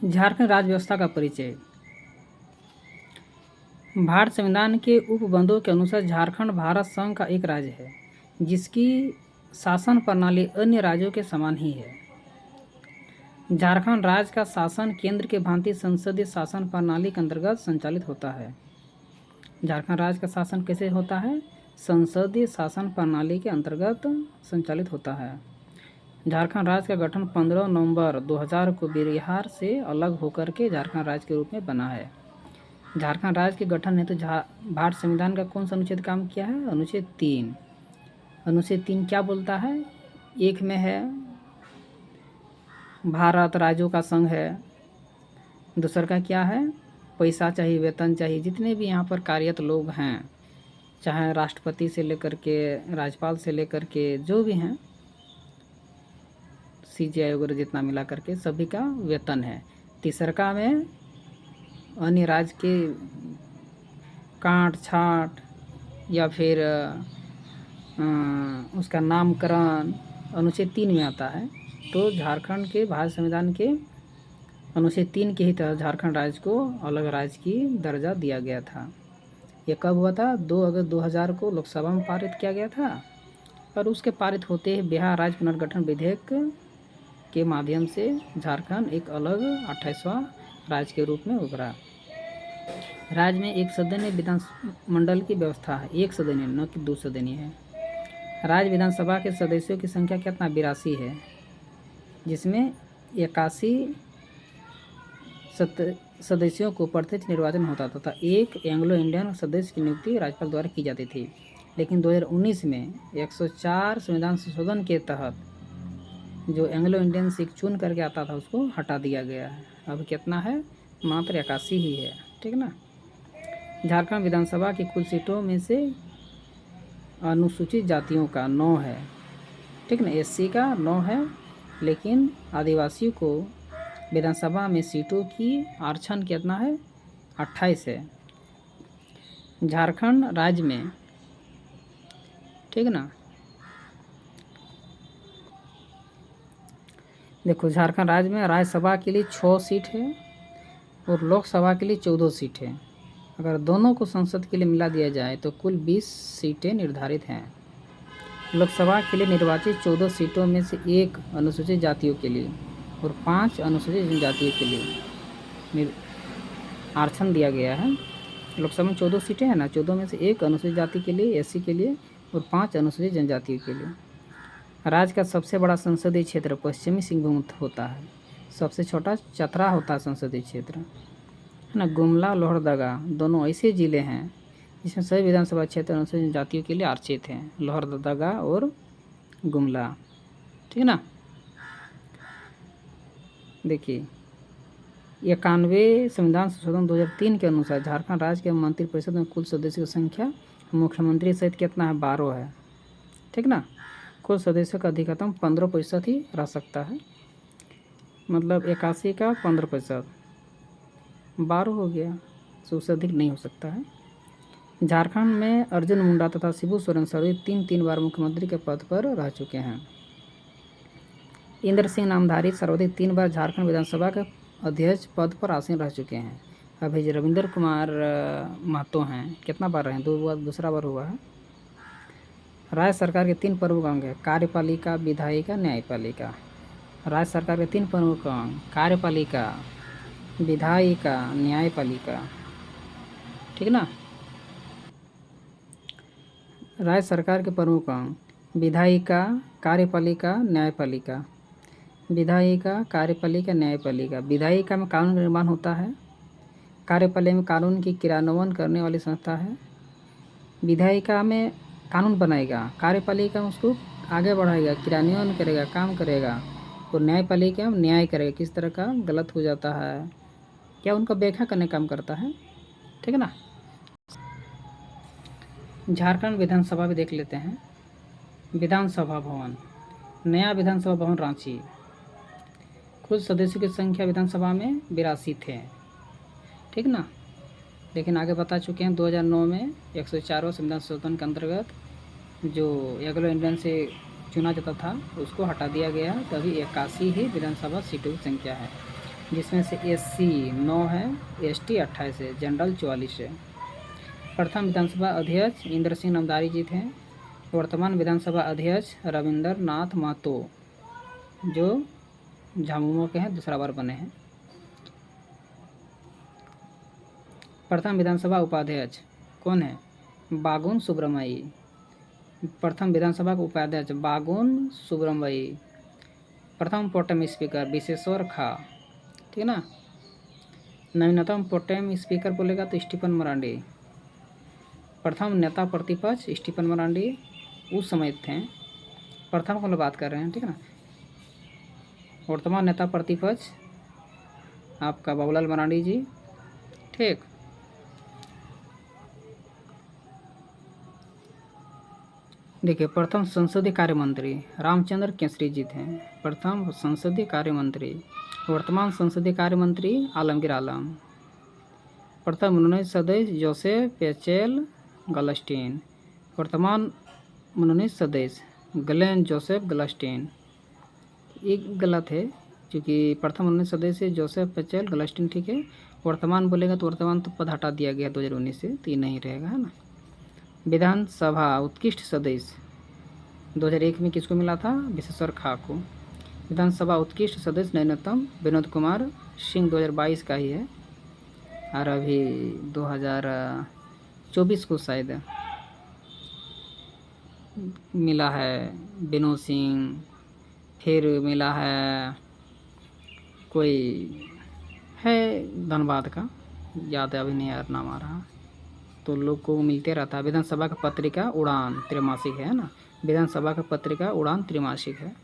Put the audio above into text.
झारखंड राज्य व्यवस्था का परिचय। भारत संविधान के उपबंधों के अनुसार झारखंड भारत संघ का एक राज्य है, जिसकी शासन प्रणाली अन्य राज्यों के समान ही है। झारखंड राज्य का शासन केंद्र के भांति संसदीय शासन प्रणाली के अंतर्गत संचालित होता है। झारखंड राज्य का शासन कैसे होता है? संसदीय शासन प्रणाली के अंतर्गत संचालित होता है। झारखंड राज्य का गठन 15 नवंबर 2000 को बिहार से अलग होकर के झारखंड राज्य के रूप में बना है। झारखंड राज्य के गठन हेतु भारत संविधान का कौन सा अनुच्छेद काम किया है? अनुच्छेद 3। अनुच्छेद 3 क्या बोलता है? एक में है भारत राज्यों का संघ है। दूसरा का क्या है? पैसा चाहिए, वेतन चाहिए। जितने भी यहाँ पर कार्यरत लोग हैं, चाहे राष्ट्रपति से लेकर के राज्यपाल से लेकर के जो भी हैं, CGI वगैरह जितना मिला करके सभी का वेतन है। तीसरा में अन्य राज्य के काट छाट या फिर उसका नामकरण अनुच्छेद 3 में आता है। तो झारखंड के भारत संविधान के अनुच्छेद 3 के ही तहत झारखंड राज्य को अलग राज्य की दर्जा दिया गया था। ये कब हुआ था? 2 अगस्त 2000 को लोकसभा में पारित किया गया था और उसके पारित होते ही बिहार राज्य पुनर्गठन विधेयक के माध्यम से झारखंड एक अलग 28वां राज्य के रूप में उभरा। राज्य में एक सदनीय विधानमंडल की व्यवस्था है। एक सदनीय, न कि 2 सदनीय है। राज्य विधानसभा के सदस्यों की संख्या कितना? 82 है, जिसमें 81 सदस्यों को प्रत्यक्ष निर्वाचन होता था। एक एंग्लो इंडियन सदस्य की नियुक्ति राज्यपाल द्वारा की जाती थी। लेकिन 2019 में 104 संविधान संशोधन के तहत जो एंग्लो इंडियन सिख चुन करके आता था उसको हटा दिया गया है। अब कितना है? मात्र 81 ही है। ठीक ना। झारखंड विधानसभा की कुल सीटों में से अनुसूचित जातियों का 9 है। ठीक ना। SC का 9 है, लेकिन आदिवासियों को विधानसभा में सीटों की आरक्षण कितना है? 28 है। झारखंड राज्य में, ठीक ना, देखो झारखंड राज्य में राज्यसभा के लिए 6 सीट है और लोकसभा के लिए 14 सीट है। अगर दोनों को संसद के लिए मिला दिया जाए तो कुल 20 सीटें निर्धारित हैं। लोकसभा के लिए निर्वाचित 14 सीटों में से 1 अनुसूचित जातियों के लिए और 5 अनुसूचित जनजातियों के लिए आरक्षण दिया गया है। लोकसभा में 14 सीटें हैं ना, 14 में से 1 अनुसूचित जाति के लिए, SC के लिए, और 5 अनुसूचित जनजातियों के लिए। राज्य का सबसे बड़ा संसदीय क्षेत्र पश्चिमी सिंहभूम होता है। सबसे छोटा चतरा होता है संसदीय क्षेत्र, है ना। गुमला, लोहरदगा दोनों ऐसे ज़िले हैं जिसमें सभी विधानसभा क्षेत्र अनुसूचित जातियों के लिए आरक्षित हैं। लोहरदगा और गुमला, ठीक ना। देखिए 91 संविधान संशोधन 2003 के अनुसार झारखंड राज्य के मंत्रिपरिषद में कुल सदस्यों की संख्या मुख्यमंत्री सहित कितना है? 12 है। ठीक ना। कुल सदस्यों का अधिकतम 15% ही रह सकता है, मतलब 81 का 15%, 12 हो गया, तो उससे अधिक नहीं हो सकता है। झारखंड में अर्जुन मुंडा तथा शिबू सोरेन सभी 3 बार मुख्यमंत्री के पद पर रह चुके हैं। इंद्र सिंह नामधारी सर्वाधिक 3 बार झारखंड विधानसभा के अध्यक्ष पद पर आसीन रह चुके हैं। अभी रविंद्र कुमार महतो हैं, कितना बार रहे? 2 बार, दूसरा बार हुआ है। राज्य सरकार के 3 प्रमुख अंग है: कार्यपालिका, विधायिका, न्यायपालिका। राज्य सरकार के 3 प्रमुख अंग: कार्यपालिका, विधायिका, न्यायपालिका। ठीक ना। राज्य सरकार के प्रमुख अंग: विधायिका, कार्यपालिका, न्यायपालिका। विधायिका, कार्यपालिका, न्यायपालिका। विधायिका में कानून निर्माण होता है। कार्यपालिका में कानून की क्रियान्वयन करने वाली संस्था है। विधायिका में कानून बनाएगा, कार्यपालिका में उसको आगे बढ़ाएगा, क्रियान्वयन करेगा, काम करेगा, और न्यायपालिका में न्याय करेगा, किस तरह का गलत हो जाता है क्या उनका व्याख्या करने काम करता है। ठीक है ना। झारखंड विधानसभा भी देख लेते हैं। विधानसभा भवन, नया विधानसभा भवन रांची। कुल सदस्यों की संख्या विधानसभा में 82 थे। ठीक ना। लेकिन आगे बता चुके हैं 2009 में 104वां संविधान संशोधन के अंतर्गत जो एंग्लो इंडियन से चुना जाता था उसको हटा दिया गया, तभी 81 ही विधानसभा सीटों की संख्या है। जिसमें से SC 9 है, ST 28 है, जनरल 44 है। प्रथम विधानसभा अध्यक्ष इंद्र सिंह नामदारी जी थे। वर्तमान विधानसभा अध्यक्ष रविंद्र नाथ महतो, जो झामुमो के हैं, दूसरा बार बने हैं। प्रथम विधानसभा उपाध्यक्ष कौन है? बागुन सुब्रमई। प्रथम विधानसभा के उपाध्यक्ष बागुन सुब्रमई। प्रथम प्रोटेम स्पीकर विश्वेश्वर खा, ठीक है ना। नवीनतम प्रोटेम स्पीकर बोलेगा तो स्टीफन मरांडी। प्रथम नेता प्रतिपक्ष स्टीफन मरांडी उस समय थे, प्रथम को हम लोग बात कर रहे हैं, ठीक है ना। वर्तमान नेता प्रतिपक्ष आपका बाबूलाल मरांडी जी, ठीक। देखिए, प्रथम संसदीय कार्य मंत्री रामचंद्र केसरी जी थे, प्रथम संसदीय कार्य मंत्री। वर्तमान संसदीय कार्य मंत्री आलमगीर आलम। प्रथम मनोनीत सदस्य जोसेफ पेचेल गलस्टीन। वर्तमान मनोनीत सदस्य ग्लेन जोसेफ गलस्टीन। एक गलत है, क्योंकि प्रथम मनोनीत सदस्य जोसेफ पेचेल गलस्टीन, ठीक है। वर्तमान बोलेगा तो वर्तमान तो पद हटा दिया गया 2019 से, तो ये नहीं रहेगा, है ना। विधानसभा उत्कृष्ट सदस्य 2001 में किसको मिला था? विश्वेश्वर खा को। विधानसभा उत्कृष्ट सदस्य नवीनतम विनोद कुमार सिंह 2022 का ही है, और अभी 2024 को शायद मिला है विनोद सिंह। फिर मिला है कोई है धनबाद का, याद है अभी नहीं यार नाम आ रहा, तो लोग को मिलते रहता है। विधानसभा का पत्रिका उड़ान त्रैमासिक है ना, विधानसभा का पत्रिका उड़ान त्रैमासिक है।